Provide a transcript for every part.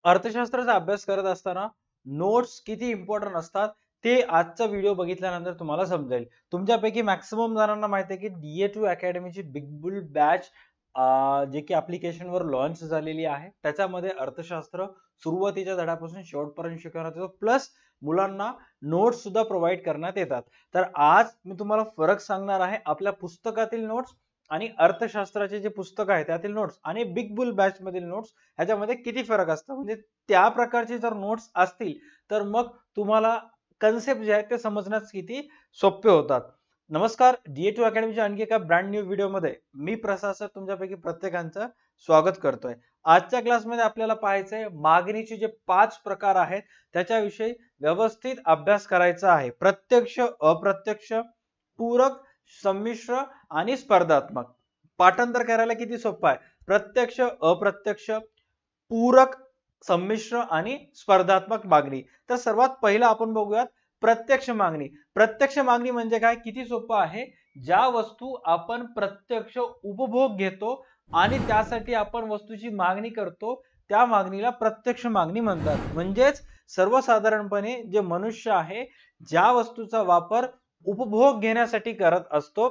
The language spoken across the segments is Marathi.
अर्थशास्त्राचा अभ्यास करत असताना नोट्स किती इम्पॉर्टंट असतात ते आजचा व्हिडिओ बघितल्यानंतर तुम्हाला समजेल. तुमच्यापैकी मॅक्सिमम जणांना माहिती आहे की DA2 अकॅडमीची बिग बुल बॅच जे की ॲप्लिकेशनवर लॉन्च झालेली आहे. त्याच्यामध्ये अर्थशास्त्र सुरुवातीच्या धड्यापासून शेवटपर्यंत शिकवण्यात येतो. प्लस मुलांना नोट्स सुद्धा प्रोव्हाइड करण्यात येतात. तर आज मी तुम्हाला फरक सांगणार आहे आपल्या पुस्तकातील नोट्स आणि अर्थशास्त्राचे जे पुस्तक आहे त्यातील नोट्स आणि बिग बुल बॅच मधील नोट्स ह्याच्यामध्ये किती फरक असतो. म्हणजे त्या प्रकारचे जर नोट्स असतील तर मग तुम्हाला कन्सेप्ट जे आहेत ते समजण्यास किती सोपे होतात. नमस्कार, DA2 अकॅडमीच्या आणखी एका ब्रँड न्यू व्हिडिओमध्ये मी प्रसाद सर तुमच्यापैकी प्रत्येकांचं स्वागत करतोय. आजच्या क्लासमध्ये आपल्याला पाहायचंय मागणीचे जे 5 प्रकार आहेत त्याच्याविषयी व्यवस्थित अभ्यास करायचा आहे. प्रत्यक्ष, अप्रत्यक्ष, पूरक, संमिश्र आणि स्पर्धात्मक. पाठांतर करायला किती सोपं आहे. प्रत्यक्ष, अप्रत्यक्ष, पूरक, संमिश्र आणि स्पर्धात्मक मागणी. तर सर्वात पहिला आपण बघूयात प्रत्यक्ष मागणी. प्रत्यक्ष मागणी म्हणजे काय, किती सोपं आहे. ज्या वस्तू आपण प्रत्यक्ष उपभोग घेतो आणि त्यासाठी आपण वस्तूची मागणी करतो त्या मागणीला प्रत्यक्ष मागणी म्हणतात. म्हणजेच सर्वसाधारणपणे जे मनुष्य आहे ज्या वस्तूचा वापर उपभोग घेण्यासाठी करत असतो,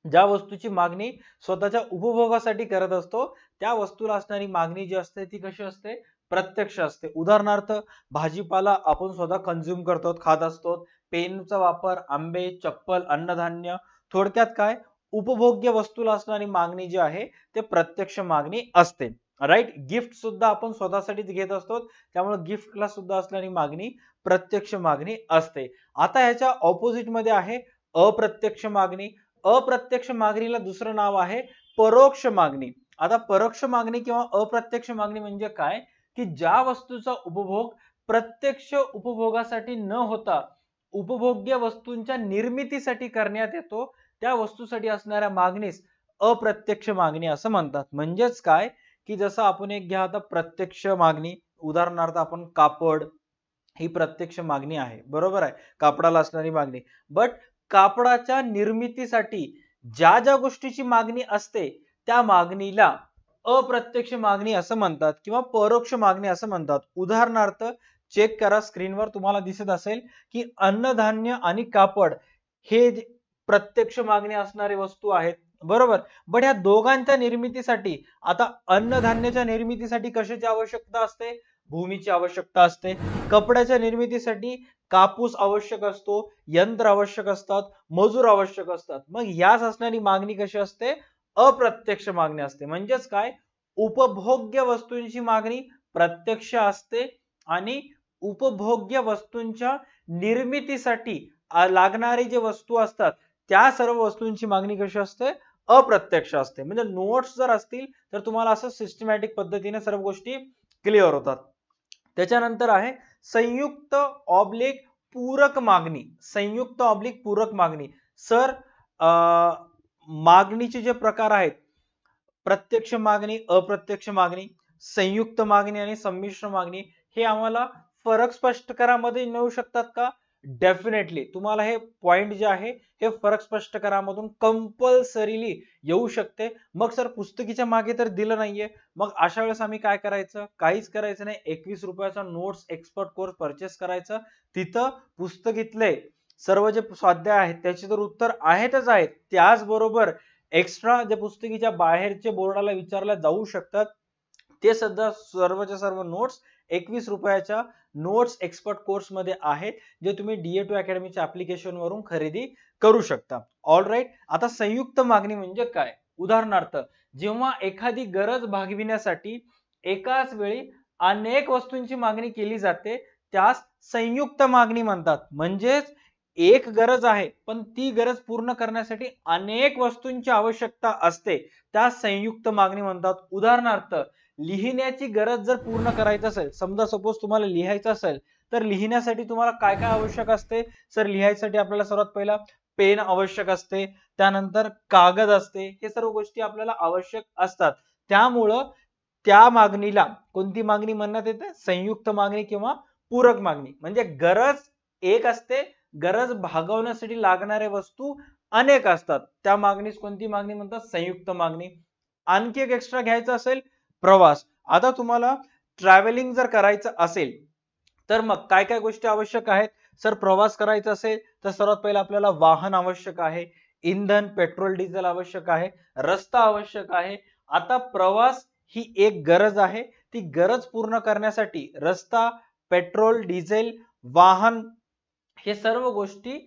ज्या वस्तूची मागणी स्वतःच्या उपभोगासाठी करत असतो त्या वस्तूला असणारी मागणी जी असते ती कशी असते, प्रत्यक्ष असते. उदाहरणार्थ भाजीपाला आपण स्वतः कंझ्युम करतो, खात असतो. पेनचा वापर, आंबे, चप्पल, अन्नधान्य, थोडक्यात काय, उपभोग्य वस्तूला असणारी मागणी जी आहे ते प्रत्यक्ष मागणी असते. राईट. गिफ्ट सुद्धा आपण स्वतःसाठीच घेत असतो त्यामुळे गिफ्टला सुद्धा असणारी मागणी प्रत्यक्ष मागणी असते. आता ह्याच्या ऑपोजिट मध्ये आहे अप्रत्यक्ष मागणी. अप्रत्यक्ष मागणीला दुसरं नाव आहे परोक्ष मागणी. आता परोक्ष मागणी किंवा अप्रत्यक्ष मागणी म्हणजे काय, की ज्या वस्तूचा उपभोग प्रत्यक्ष उपभोगासाठी न होता उपभोग्य वस्तूंच्या निर्मितीसाठी करण्यात येतो त्या वस्तूसाठी असणाऱ्या मागणीस अप्रत्यक्ष मागणी असं म्हणतात. म्हणजेच काय, की जसं आपण एक घ्या आता प्रत्यक्ष मागणी. उदाहरणार्थ आपण कापड, ही प्रत्यक्ष मागणी आहे, बरोबर आहे, कापडाला असणारी मागणी. बट कापडाच्या निर्मितीसाठी ज्या ज्या गोष्टीची मागणी असते त्या मागणीला अप्रत्यक्ष मागणी असं म्हणतात किंवा परोक्ष मागणी असं म्हणतात. उदाहरणार्थ चेक करा, स्क्रीनवर तुम्हाला दिसत असेल की अन्नधान्य आणि कापड हे प्रत्यक्ष मागणी असणारे वस्तू आहेत, बरोबर. बट या दोघांच्या निर्मितीसाठी, आता अन्नधान्याच्या निर्मितीसाठी कशाची आवश्यकता असते, भूमीची आवश्यकता असते. कपड्याच्या निर्मितीसाठी कापूस आवश्यक असतो, यंत्र आवश्यक असतात, मजूर आवश्यक असतात. मग याच असणारी मागणी कशी असते, अप्रत्यक्ष मागणी असते. म्हणजेच काय, उपभोग्य वस्तूंची मागणी प्रत्यक्ष असते आणि उपभोग्य वस्तूंच्या निर्मितीसाठी लागणारे जे वस्तू असतात त्या सर्व वस्तूंची मागणी कशी असते, अप्रत्यक्ष असते. म्हणजे नोट्स जर असतील तर तुम्हाला असं सिस्टमॅटिक पद्धतीने सर्व गोष्टी क्लिअर होतात. त्याच्यानंतर आहे संयुक्त ऑब्लिक पूरक मागणी. संयुक्त ऑब्लिक पूरक मागणी. सर, मागणीचे जे प्रकार आहेत, प्रत्यक्ष मागणी, अप्रत्यक्ष मागणी, संयुक्त मागणी आणि संमिश्र मागणी, हे आम्हाला फरक स्पष्ट करामध्ये नेऊ शकतात का? डेफिनेटली तुम्हाला हे पॉइंट जे आहे हे फरक स्पष्ट करामधून कंपल्सरीली येऊ शकते. मग सर पुस्तकीच्या मागे तर दिलं नाहीये, मग अशा वेळेस आम्ही काय करायचं, काहीच करायचं नाही. 21 रुपयाचा नोट्स एक्सपर्ट कोर्स परचेस करायचं. तिथं पुस्तकीतले सर्व जे स्वाध्याय आहेत त्याचे तर उत्तर आहेतच आहेत, त्याचबरोबर एक्स्ट्रा जे पुस्तकीच्या बाहेरचे बोर्डाला विचारल्या जाऊ शकतात ते सध्या सर्वच्या सर्व नोट्स 21 रुपयाच्या नोट्स एक्सपर्ट कोर्स मध्ये आहेत, जे तुम्ही DA2 अकॅडमीच्या ऍप्लिकेशन वरून खरेदी करू शकता. All right. आता संयुक्त मागणी म्हणजे काय. उदाहरणार्थ जेव्हा एखादी गरज भागविण्यासाठी एकाच वेळी अनेक वस्तूंची मागणी केली जाते त्यास संयुक्त मागणी म्हणतात. म्हणजेच एक गरज आहे पण ती गरज पूर्ण करण्यासाठी अनेक वस्तूंची आवश्यकता असते, त्या संयुक्त मागणी म्हणतात. उदाहरणार्थ लिहिण्याची गरज जर पूर्ण करायची असेल, समजा सपोज तुम्हाला लिहायचं असेल तर लिहिण्यासाठी तुम्हाला काय काय आवश्यक असते, सर लिहायसाठी आपल्याला सर्वात पहिला पेन आवश्यक असते, त्यानंतर कागद असते, हे सर्व गोष्टी आपल्याला आवश्यक असतात. त्यामुळं त्या मागणीला कोणती मागणी म्हणण्यात येते, संयुक्त मागणी किंवा पूरक मागणी. म्हणजे गरज एक असते, गरज भागवण्यासाठी लागणारे वस्तू अनेक असतात, त्या मागणीस कोणती मागणी म्हणतात, संयुक्त मागणी. आणखी एक एक्स्ट्रा घ्यायचं असेल, प्रवास. आता तुम्हाला ट्रॅव्हलिंग जर करायचं असेल तर मग काय काय गोष्टी आवश्यक आहेत? सर प्रवास करायचा असेल तर सर्वात पहिला आपल्याला वाहन आवश्यक आहे, इंधन पेट्रोल डिझेल आवश्यक आहे, रस्ता आवश्यक आहे. आता प्रवास ही एक गरज आहे, ती गरज पूर्ण करण्यासाठी रस्ता, पेट्रोल डिझेल, वाहन हे सर्व गोष्टी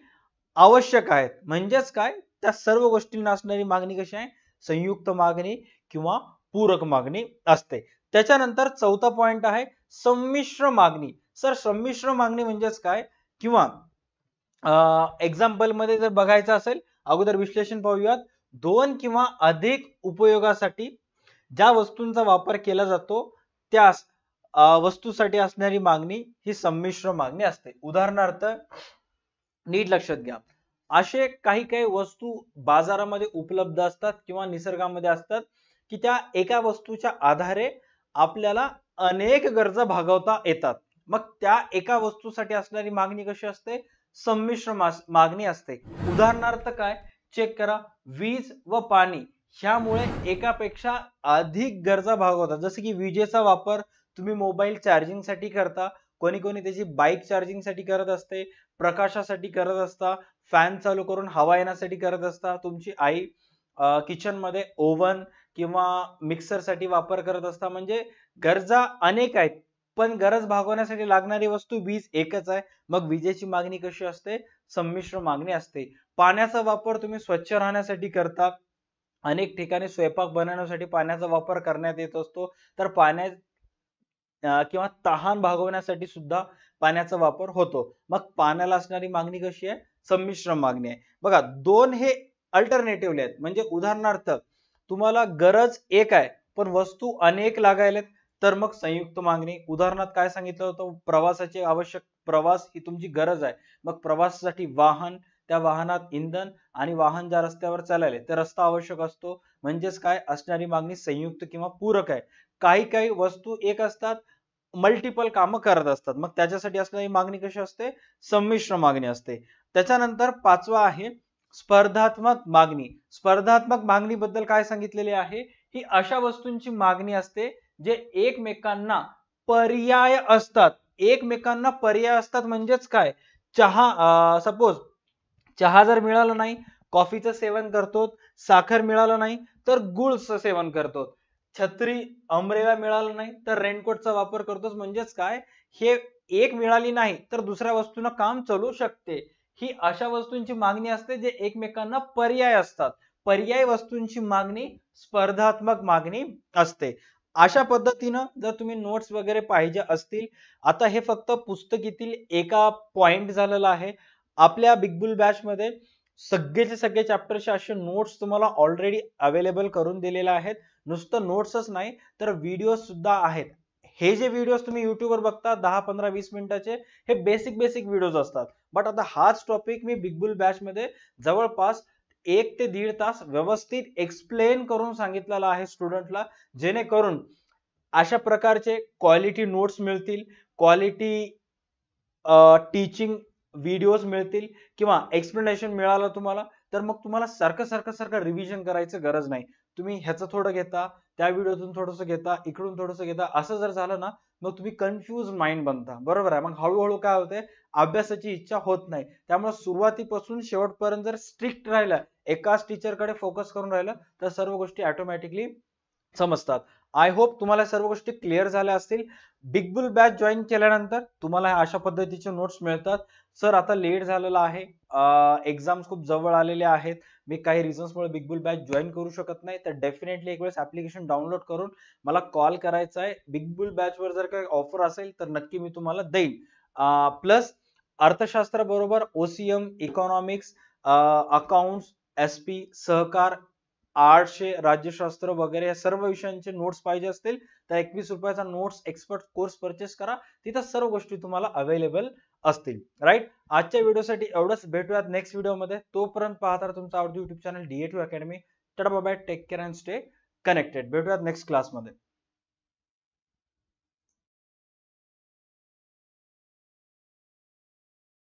आवश्यक आहेत. म्हणजेच काय, त्या सर्व गोष्टींना असणारी मागणी कशी आहे? संयुक्त मागणी किंवा पूरक मागणी असते. त्याच्यानंतर चौथा पॉइंट आहे संमिश्र मागणी. सर संमिश्र मागणी म्हणजेच काय? किंवा एक्झाम्पल मध्ये जर बघायचं असेल, अगोदर विश्लेषण पाहूयात. दोन किंवा अधिक उपयोगासाठी ज्या वस्तूंचा वापर केला जातो त्या वस्तूसाठी असणारी मागणी ही संमिश्र मागणी असते. उदाहरणार्थ नीट लक्षात घ्या, असे काही काही वस्तू बाजारामध्ये उपलब्ध असतात किंवा निसर्गामध्ये असतात की त्या एका वस्तूच्या आधारे आपल्याला अनेक गरजा भागवता येतात. मग त्या एका वस्तूसाठी असणारी मागणी कशी असते? संमिश्र मागणी असते. उदाहरणार्थ काय? चेक करा, वीज व पाणी ह्यामुळे एकापेक्षा अधिक गरजा भागवतात. जसे की विजेचा वापर तुम्ही मोबाईल चार्जिंग साठी करता, कोणी कोणी त्याची बाईक चार्जिंग साठी करत असते, प्रकाशासाठी करत असता, फॅन चालू करून हवा येण्यासाठी करत असता, तुमची आई किचन मध्ये ओव्हन किंवा मिक्सर साठी वापर करत असता. म्हणजे गरजा अनेक आहेत पण गरज भागवण्यासाठी लागणारी वस्तू वीज एकच आहे. मग विजेची मागणी कशी असते? संमिश्र मागणी असते. पाण्याचा वापर तुम्ही स्वच्छ राहण्यासाठी करता, अनेक ठिकाणी स्वयंपाक बनवण्यासाठी पाण्याचा वापर करण्यात येत असतो, तर पाण्या किंवा तहान भागवण्यासाठी सुद्धा पाण्याचा वापर होतो. मग पाण्याला असणारी मागणी कशी आहे? संमिश्र मागणी आहे. बघा दोन हे अल्टरनेटिव्हली आहेत. म्हणजे उदाहरणार्थ तुम्हाला गरज एक आहे पण वस्तू अनेक लागायलेत तर मग संयुक्त मागणी. उदाहरणार्थ काय सांगितलं होतं? प्रवासाची आवश्यक, प्रवास ही तुमची गरज आहे, मग प्रवासासाठी वाहन, त्या वाहनात इंधन आणि वाहन ज्या रस्त्यावर चालले ते रस्ता आवश्यक असतो. म्हणजेच काय असणारी मागणी संयुक्त किंवा पूरक आहे. काही काही वस्तू एक असतात, मल्टिपल कामं करत असतात, मग त्याच्यासाठी असणारी मागणी कशी असते? संमिश्र मागणी असते. त्याच्यानंतर पाचवा आहे स्पर्धात्मक मागणी. स्पर्धात्मक मागणी बद्दल काय सांगितलेले आहे? ही अशा वस्तूंची मागणी असते जे एकमेकांना पर्याय असतात. एकमेकांना पर्याय असतात म्हणजेच काय? चहा, सपोज चहा जर मिळाला नाही, कॉफीचं सेवन करतो, साखर मिळालं नाही तर गुळचं सेवन करतो, छत्री अम्ब्रेला मिळालं नाही तर रेनकोटचा वापर करतोस. म्हणजेच काय? हे एक मिळाली नाही तर दुसऱ्या वस्तूनं काम चालू शकते. ही अशा वस्तूंची मागणी असते जे एकमेकांना पर्याय असतात. पर्याय वस्तूंची मागणी स्पर्धात्मक मागणी असते. अशा पद्धतीनं जर तुम्ही नोट्स वगैरे पाहिजे असतील, आता हे फक्त पुस्तकीतील एका पॉइंट झालेला आहे. आपल्या बिग बुल बॅच मध्ये सगळेचे सगळे चॅप्टरचे असे नोट्स तुम्हाला ऑलरेडी अवेलेबल करून दिलेले आहेत. नुसतं नोट्सच नाही तर व्हिडिओ सुद्धा आहेत. हे जे व्हिडिओज तुम्ही युट्यूबवर बघता 10, 15, 20 मिनिटाचे, हे बेसिक व्हिडिओज असतात. बट आता हाच टॉपिक मी बिग बुल बॅच मध्ये जवळपास 1 ते 1.5 तास व्यवस्थित एक्सप्लेन करून सांगितलेला आहे स्टुडंटला, जेणेकरून अशा प्रकारचे क्वालिटी नोट्स मिळतील, क्वालिटी टीचिंग व्हिडिओज मिळतील किंवा एक्सप्लेनेशन मिळालं तुम्हाला, तर मग तुम्हाला सारखं रिव्हिजन करायचं गरज नाही. तुम्ही ह्याचं थोडं घेता, त्या व्हिडिओतून थोडंसं घेता, इकडून थोडंसं घेता, असं जर झालं ना मग तुम्ही कन्फ्यूज माइंड बनता. बरोबर आहे? मग हळूहळू काय होते? अभ्यासाची इच्छा होत नाही. त्यामुळे सुरुवातीपासून शेवटपर्यंत जर स्ट्रिक्ट राहिलं, एकाच टीचरकडे फोकस करून राहिलं तर सर्व गोष्टी ऑटोमॅटिकली समजतात. आय होप तुम्हाला सर्व गोष्टी क्लिअर झाल्या असतील. बिग बुल बॅच जॉईन केल्यानंतर तुम्हाला अशा पद्धतीचे नोट्स मिळतात. सर आता लेट झालेला आहे, एक्झाम्स खूप जवळ आलेले आहेत, मी काही रिझन्समुळे बिग बुल बॅच जॉईन करू शकत नाही, तर डेफिनेटली एक वेळेस ऍप्लिकेशन डाउनलोड करून मला कॉल करायचा आहे. बिग बुल बॅच वर जर काही ऑफर असेल तर नक्की मी तुम्हाला देईन. प्लस अर्थशास्त्र बरोबर ओसीएम, इकॉनॉमिक्स, अकाउंट्स, एसपी, सहकार, आर्ट्सचे राज्यशास्त्र वगैरे या सर्व विषयांचे नोट्स पाहिजे असतील तर 21 रुपयाचा नोट्स एक्सपर्ट कोर्स परचेस करा. तिथं सर्व गोष्टी तुम्हाला अवेलेबल असतील. राईट? आजच्या व्हिडिओसाठी एवढंच. भेटूयात नेक्स्ट व्हिडिओमध्ये. तोपर्यंत पाहता राहा तुमचा आवडती YouTube channel DA2 academy. Tata bye bye, take care and stay connected. भेटूयात नेक्स्ट क्लासमध्ये.